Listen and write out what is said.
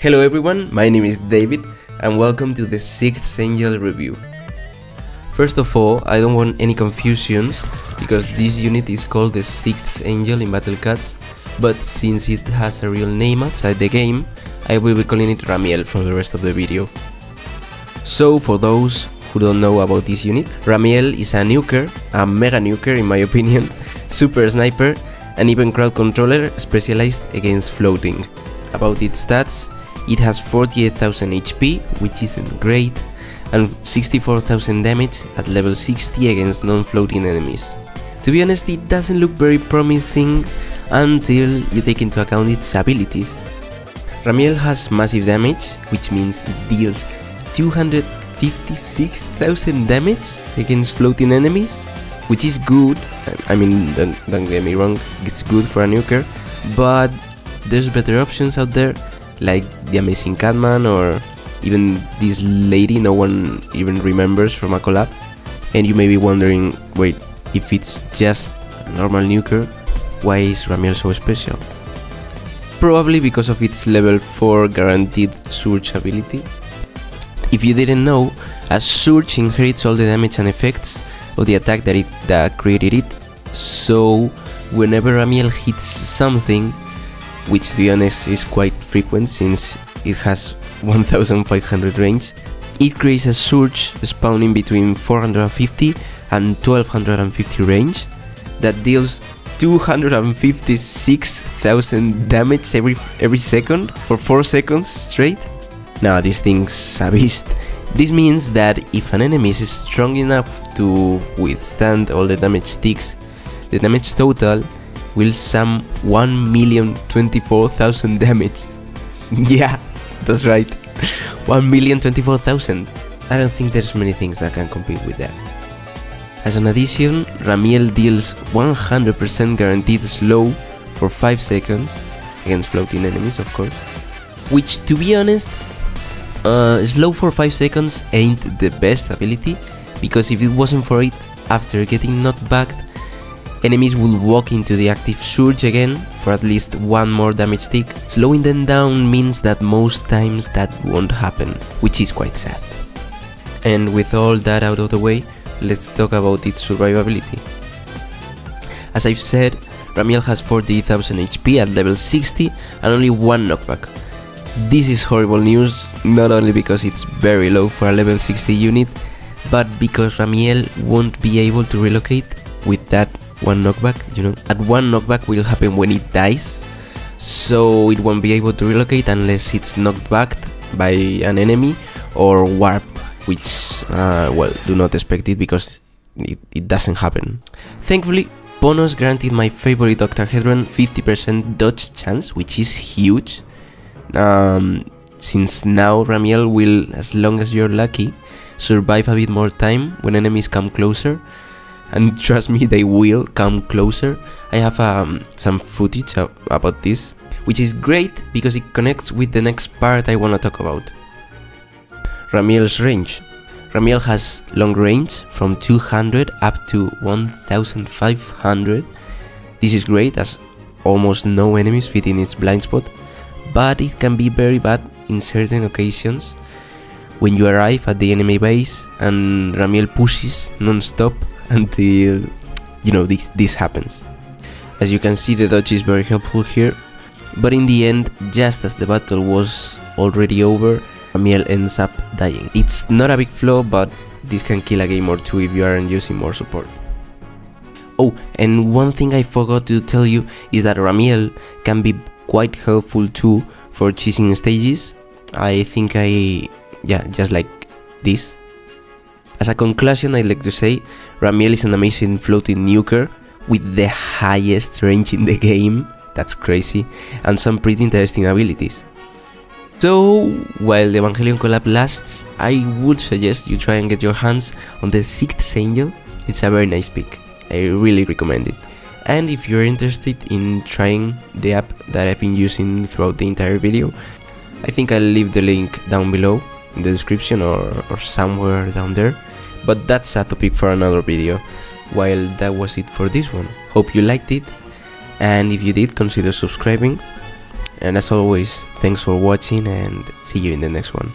Hello everyone, my name is David and welcome to the 6th Angel review. First of all, I don't want any confusions because this unit is called the 6th Angel in Battle Cats, but since it has a real name outside the game, I will be calling it Ramiel for the rest of the video. So for those who don't know about this unit, Ramiel is a nuker, a mega nuker in my opinion, super sniper and even crowd controller specialized against floating. About its stats, it has 48,000 HP, which isn't great, and 64,000 damage at level 60 against non-floating enemies. To be honest, it doesn't look very promising until you take into account its abilities. Ramiel has massive damage, which means it deals 256,000 damage against floating enemies, which is good. I mean, don't get me wrong, it's good for a nuker, but there's better options out there, like the Amazing Catman or even this lady no one even remembers from a collab. And you may be wondering, wait, if it's just a normal nuker, why is Ramiel so special? Probably because of its level 4 guaranteed surge ability. If you didn't know, a surge inherits all the damage and effects of the attack that created it, so whenever Ramiel hits something, which to be honest is quite frequent since it has 1500 range, it creates a surge spawning between 450 and 1250 range that deals 256,000 damage every second for 4 seconds straight. Now this thing's a beast. This means that if an enemy is strong enough to withstand all the damage sticks, the damage total will sum 1,024,000 damage. Yeah, that's right, 1,024,000. I don't think there's many things that can compete with that. As an addition, Ramiel deals 100% guaranteed slow for 5 seconds, against floating enemies of course, which to be honest, slow for 5 seconds ain't the best ability, because if it wasn't for it, after getting knocked back, enemies will walk into the active surge again for at least one more damage tick. Slowing them down means that most times that won't happen, which is quite sad. And with all that out of the way, let's talk about its survivability. As I've said, Ramiel has 40,000 HP at level 60 and only 1 knockback. This is horrible news, not only because it's very low for a level 60 unit, but because Ramiel won't be able to relocate with that 1 knockback, you know. At 1 knockback will happen when it dies, so it won't be able to relocate unless it's knocked back by an enemy or warp, which, well, do not expect it because it doesn't happen. Thankfully, bonus guaranteed my favorite octahedron 50% dodge chance, which is huge, since now Ramiel will, as long as you're lucky, survive a bit more time when enemies come closer. And trust me, they will come closer. I have some footage about this, which is great because it connects with the next part I want to talk about. Ramiel's range. Ramiel has long range from 200 up to 1500. This is great as almost no enemies fit in its blind spot, but it can be very bad in certain occasions when you arrive at the enemy base and Ramiel pushes non-stop until, you know, this happens. As you can see, the dodge is very helpful here, but in the end, just as the battle was already over, Ramiel ends up dying. It's not a big flaw, but this can kill a game or two if you aren't using more support. Oh, and one thing I forgot to tell you is that Ramiel can be quite helpful too for cheesing stages. I think just like this. As a conclusion, I'd like to say Ramiel is an amazing floating nuker with the highest range in the game, that's crazy, and some pretty interesting abilities. So, while the Evangelion collab lasts, I would suggest you try and get your hands on the 6th Angel. It's a very nice pick, I really recommend it. And if you're interested in trying the app that I've been using throughout the entire video, I think I'll leave the link down below in the description or somewhere down there. But that's a topic for another video. While that was it for this one. Hope you liked it, and if you did, consider subscribing. And as always, thanks for watching and see you in the next one.